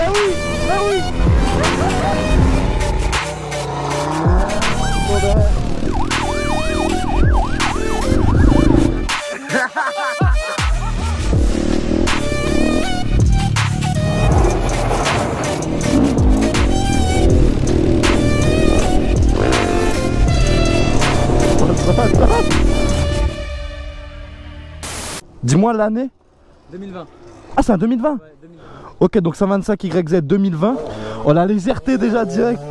Bah oui, bah oui. Dis-moi l'année. 2020. Ah, c'est un 2020? Ouais, 2020. Ok, donc 125 YZ 2020. Oh, la légèreté déjà direct.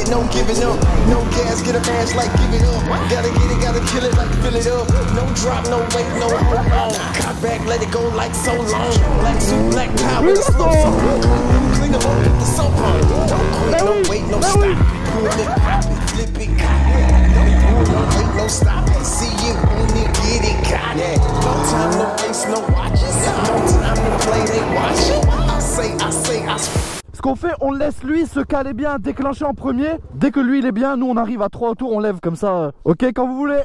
No giving up, no gas, get a mash like give it up. Gotta get it, gotta kill it like fill it up. No drop, no wait, no hold on. Cut back, let it go like so long. Black suit, black tie with a slow song. Clean up, get the soap on. Don't quit, no wait, no stop. Pull it, pop it, flip it, got it. No pull, no wait, no stop. See you on it, get it, got it. No time, no race, no watches. No time to play, they watch it. I say. Ce qu'on fait, on laisse lui se caler bien, déclencher en premier. Dès que lui il est bien, nous on arrive à 3 autours, on lève comme ça. Ok, quand vous voulez.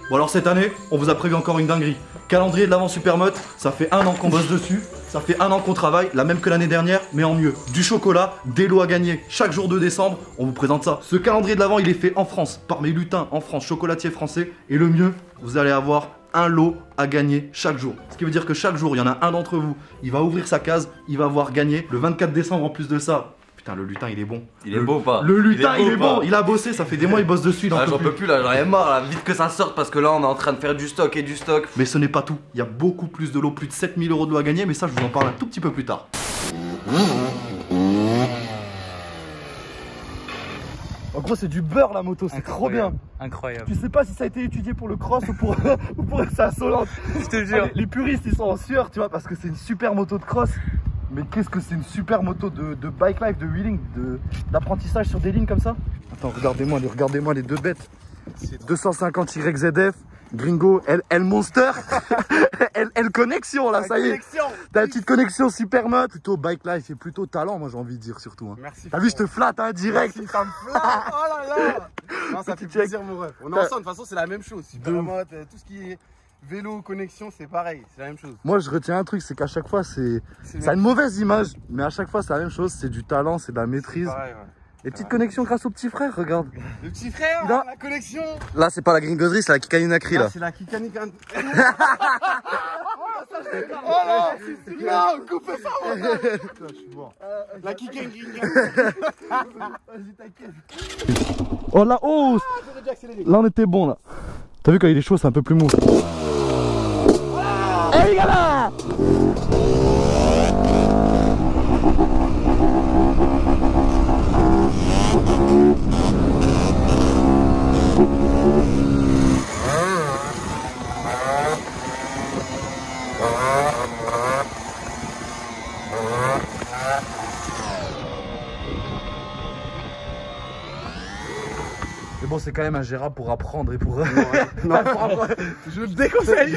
Bon alors cette année, on vous a prévu encore une dinguerie. Calendrier de l'Avent Supermoto, ça fait 1 an qu'on bosse dessus, ça fait 1 an qu'on travaille, la même que l'année dernière, mais en mieux. Du chocolat, des lots à gagner. Chaque jour de décembre, on vous présente ça. Ce calendrier de l'Avent, il est fait en France, par mes lutins en France, chocolatiers français. Et le mieux, vous allez avoir un lot à gagner chaque jour. Ce qui veut dire que chaque jour, il y en a un d'entre vous, il va ouvrir sa case, il va avoir gagné. Le 24 décembre, en plus de ça, putain, le lutin il est bon. Il est beau ou pas? Le lutin il est bon. Il a bossé, ça fait des mois il bosse dessus. Ah, j'en peux plus là, j'en ai marre là, vite que ça sorte parce que là on est en train de faire du stock et du stock. Mais ce n'est pas tout, il y a beaucoup plus de lots, plus de 7000 € de lots à gagner, mais ça je vous en parle un tout petit peu plus tard. En gros c'est du beurre la moto, c'est trop bien. Incroyable. Tu sais pas si ça a été étudié pour le cross ou pour, ou pour sa Solente. Je te jure. Les puristes ils sont en sueur, tu vois, parce que c'est une super moto de cross. Mais qu'est-ce que c'est une super moto de bike life, de wheeling, d'apprentissage sur des lignes comme ça. Attends, regardez-moi les deux bêtes. 250 YZF, Gringo, L Monster, L Connexion là, ça y est. T'as une petite connexion super mode. Plutôt bike life et plutôt talent, moi j'ai envie de dire surtout. Hein. Merci. T'as vu, je te flatte hein, direct. Merci, ça me flatte. Oh là là. Non, ça fait plaisir mon ref. On est ensemble, de toute façon c'est la même chose. Supermoto, tout ce qui est vélo, connexion, c'est pareil, c'est la même chose. Moi je retiens un truc, c'est qu'à chaque fois ça a une mauvaise image, mais à chaque fois c'est la même chose, c'est du talent, c'est de la maîtrise. Pareil, ouais. Les petites connexions grâce au petit frère, regarde. Le petit frère, Là. la connexion. Là c'est pas la gringoserie, c'est la Kikaninakri là. C'est la Kikanika. Oh là, non, coupez ça mon gars. Je suis mort. La Kikanika. Vas-y t'inquiète. Oh là, oh, là on était bon là. T'as vu quand il est chaud, c'est un peu plus mou. Eh les gars là. Mais bon, c'est quand même ingérable pour apprendre et pour... Non, je le déconseille.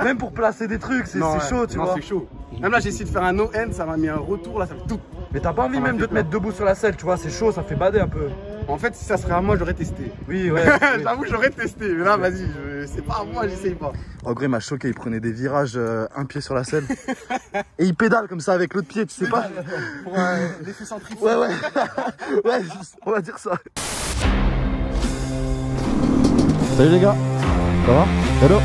Même pour placer des trucs, c'est chaud, tu vois. C'est chaud. Même là, j'ai essayé de faire un no-end, ça m'a mis un retour, là, ça fait tout. Mais t'as pas envie même de te mettre debout sur la selle, tu vois, c'est chaud, ça fait bader un peu. En fait, si ça serait à moi, j'aurais testé. Oui, ouais. J'avoue, j'aurais testé. Mais là, vas-y, c'est pas à moi, j'essaye pas. En gros, il m'a choqué. Il prenait des virages un pied sur la selle. Et il pédale comme ça avec l'autre pied, tu sais pas. Pour l'effet centrifuge. Ouais, ouais. Ouais, on va dire ça. Salut les gars. Ça va? Hello.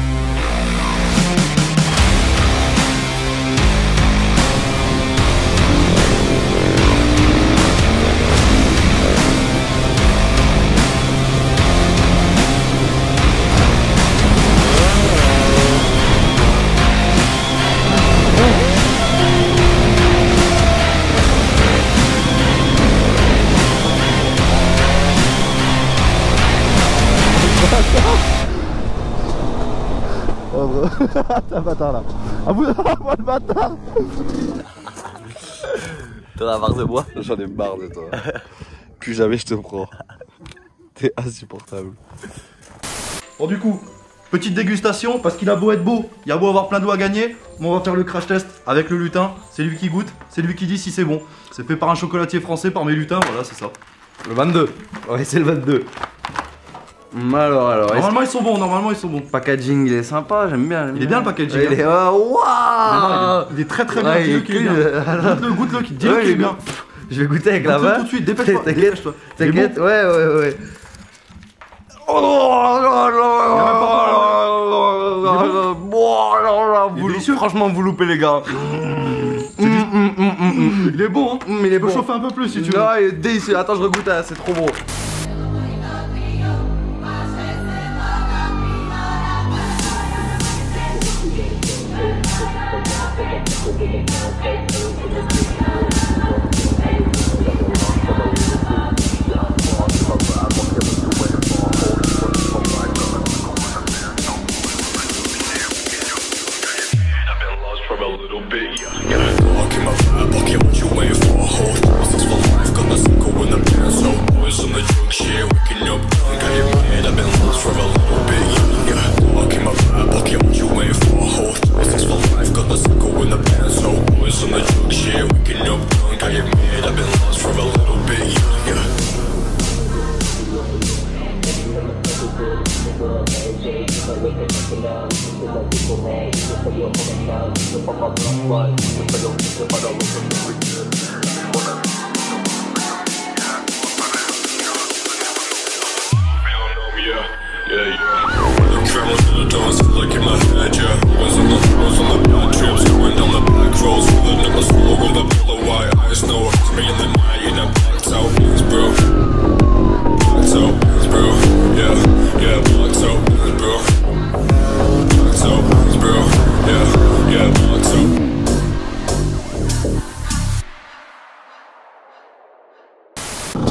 Oh bro, t'es un bâtard là. Ah vous, moi le bâtard. T'en as marre de moi? J'en ai marre de toi. Plus jamais je te prends. T'es insupportable. Bon du coup, petite dégustation, parce qu'il a beau être beau, il a beau avoir plein d'eau à gagner, mais on va faire le crash test avec le lutin. C'est lui qui goûte, c'est lui qui dit si c'est bon. C'est fait par un chocolatier français, par mes lutins, voilà c'est ça. Le 22. Ouais, c'est le 22. Alors. Normalement ils sont bons, Le packaging il est sympa, j'aime bien. Il est bien le packaging. Il est. Waouh! Il est très très bien, Ouais, dis-le qu'il est bien. Goûte-le, dis-le qu'il est bien. Je vais goûter avec la Goûte-le main. tout de suite, dépêche-toi. T'inquiète, Il est bon. t'inquiète, ouais. Il est délicieux. Franchement, vous loupez les gars. Il est bon, hein. Il est Tu peux bon. chauffer un peu plus si tu veux. Non, il est délicieux. Attends, je regoute, hein, c'est trop bon.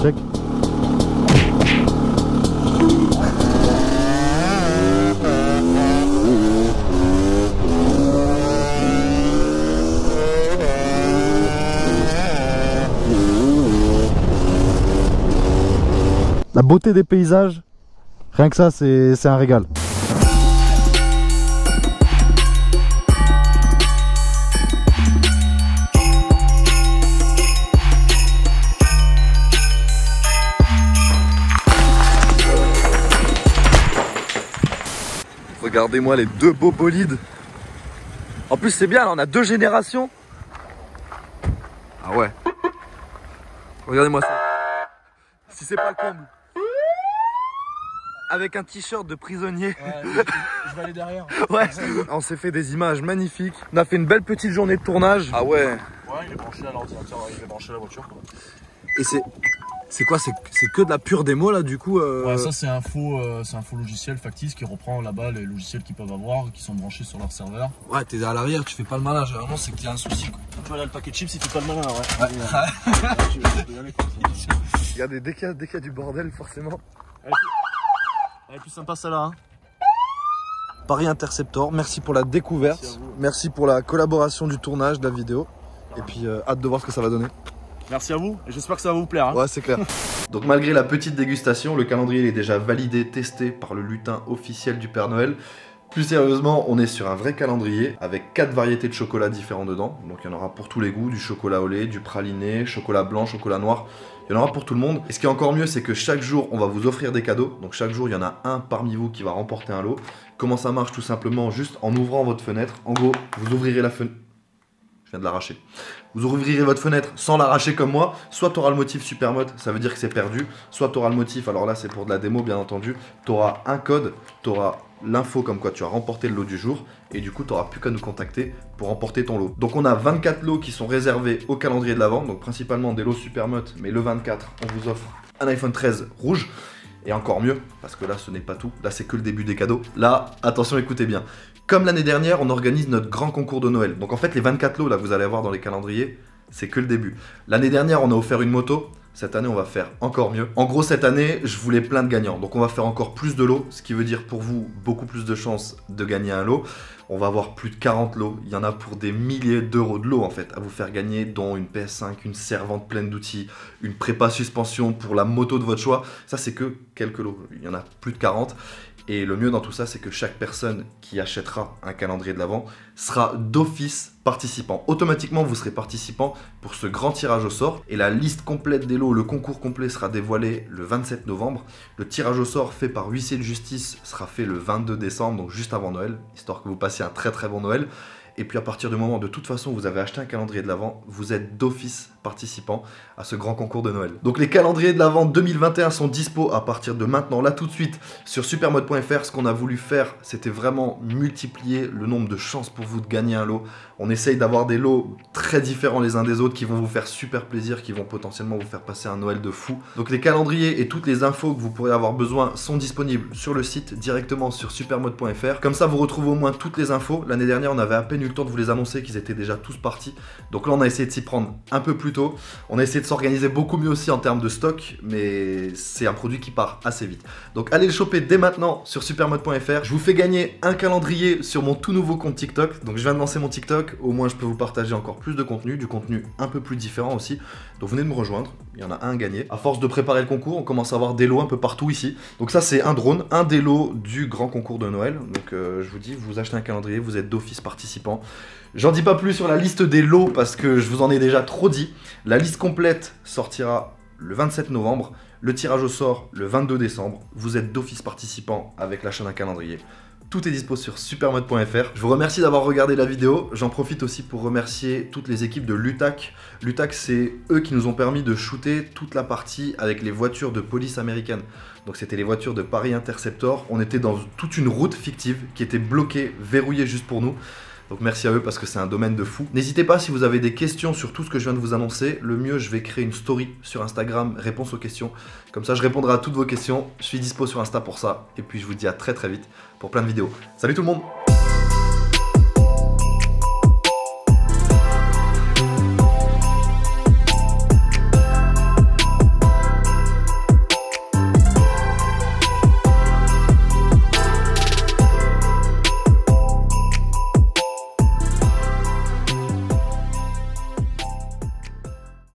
Check. La beauté des paysages, rien que ça, c'est un régal. Regardez-moi les deux beaux bolides. En plus c'est bien, là, on a deux générations. Ah ouais. Regardez-moi ça. Si c'est pas le comble. Avec un t-shirt de prisonnier. Ouais, je vais aller derrière. Ouais. On s'est fait des images magnifiques. On a fait une belle petite journée de tournage. Ah ouais. Ouais, il est branché à l'ordinateur, il est branché à la voiture. Quoi. Et c'est quoi? C'est que de la pure démo là du coup Ouais, ça c'est un faux logiciel factice qui reprend là-bas les logiciels qu'ils peuvent avoir, qui sont branchés sur leur serveur. Ouais, t'es à l'arrière, tu fais pas le malin, vraiment c'est qu'il y a un souci quoi. Tu vois là le paquet de chips, il fait pas le malin, ouais. Regardez, dès qu'il y a du bordel forcément. Elle est plus sympa celle-là. Hein. Paris Interceptor, merci pour la découverte, merci pour la collaboration du tournage de la vidéo. Et puis hâte de voir ce que ça va donner. Merci à vous, et j'espère que ça va vous plaire. Hein. Ouais, c'est clair. Donc malgré la petite dégustation, le calendrier est déjà validé, testé par le lutin officiel du Père Noël. Plus sérieusement, on est sur un vrai calendrier avec 4 variétés de chocolat différents dedans. Donc il y en aura pour tous les goûts, du chocolat au lait, du praliné, chocolat blanc, chocolat noir. Il y en aura pour tout le monde. Et ce qui est encore mieux, c'est que chaque jour, on va vous offrir des cadeaux. Donc chaque jour, il y en a un parmi vous qui va remporter un lot. Comment ça marche? Tout simplement, juste en ouvrant votre fenêtre. En gros, vous ouvrirez la fenêtre. Je viens de l'arracher. Vous ouvrirez votre fenêtre sans l'arracher comme moi. Soit tu auras le motif Supermode, ça veut dire que c'est perdu. Soit tu auras le motif, alors là c'est pour de la démo bien entendu. Tu auras un code, tu auras l'info comme quoi tu as remporté le lot du jour. Et du coup, tu n'auras plus qu'à nous contacter pour remporter ton lot. Donc on a 24 lots qui sont réservés au calendrier de l'Avent. Donc principalement des lots Supermode. Mais le 24, on vous offre un iPhone 13 rouge. Et encore mieux, parce que là ce n'est pas tout, là c'est que le début des cadeaux. Là, attention, écoutez bien. Comme l'année dernière, on organise notre grand concours de Noël. Donc en fait, les 24 lots là, vous allez avoir dans les calendriers, c'est que le début. L'année dernière, on a offert une moto. Cette année, on va faire encore mieux. En gros, cette année, je voulais plein de gagnants. Donc on va faire encore plus de lots, ce qui veut dire pour vous, beaucoup plus de chances de gagner un lot. On va avoir plus de 40 lots. Il y en a pour des milliers d'euros de lots en fait, à vous faire gagner, dont une PS5, une servante pleine d'outils, une prépa suspension pour la moto de votre choix. Ça, c'est que quelques lots. Il y en a plus de 40. Et le mieux dans tout ça, c'est que chaque personne qui achètera un calendrier de l'Avent sera d'office participant. Automatiquement, vous serez participant pour ce grand tirage au sort. Et la liste complète des lots, le concours complet sera dévoilé le 27 novembre. Le tirage au sort fait par huissier de justice sera fait le 22 décembre, donc juste avant Noël, histoire que vous passiez un très très bon Noël. Et puis à partir du moment où de toute façon vous avez acheté un calendrier de l'Avent, vous êtes d'office participant à ce grand concours de Noël. Donc les calendriers de l'Avent 2021 sont dispo à partir de maintenant, là tout de suite, sur supermode.fr. Ce qu'on a voulu faire, c'était vraiment multiplier le nombre de chances pour vous de gagner un lot. On essaye d'avoir des lots très différents les uns des autres qui vont vous faire super plaisir, qui vont potentiellement vous faire passer un Noël de fou. Donc les calendriers et toutes les infos que vous pourrez avoir besoin sont disponibles sur le site, directement sur supermode.fr. Comme ça, vous retrouvez au moins toutes les infos. L'année dernière, on avait à peine eu le temps de vous les annoncer qu'ils étaient déjà tous partis. Donc là, on a essayé de s'y prendre un peu plus tôt. On a essayé de s'organiser beaucoup mieux aussi en termes de stock, mais c'est un produit qui part assez vite. Donc allez le choper dès maintenant sur supermode.fr. Je vous fais gagner un calendrier sur mon tout nouveau compte TikTok. Donc je viens de lancer mon TikTok, au moins je peux vous partager encore plus de contenu, du contenu un peu plus différent aussi. Donc venez de me rejoindre, il y en a un à gagner. À force de préparer le concours, on commence à avoir des lots un peu partout ici. Donc ça c'est un drone, un des lots du grand concours de Noël. Donc je vous dis, vous achetez un calendrier, vous êtes d'office participant. J'en dis pas plus sur la liste des lots parce que je vous en ai déjà trop dit. La liste complète sortira le 27 novembre, le tirage au sort le 22 décembre. Vous êtes d'office participant avec l'achat d'un calendrier. Tout est dispo sur supermode.fr. Je vous remercie d'avoir regardé la vidéo. J'en profite aussi pour remercier toutes les équipes de l'UTAC. L'UTAC, c'est eux qui nous ont permis de shooter toute la partie avec les voitures de police américaines. Donc c'était les voitures de Paris Interceptor. On était dans toute une route fictive qui était bloquée, verrouillée juste pour nous. Donc merci à eux parce que c'est un domaine de fou. N'hésitez pas si vous avez des questions sur tout ce que je viens de vous annoncer. Le mieux, je vais créer une story sur Instagram, réponse aux questions. Comme ça, je répondrai à toutes vos questions. Je suis dispo sur Insta pour ça. Et puis je vous dis à très très vite pour plein de vidéos. Salut tout le monde!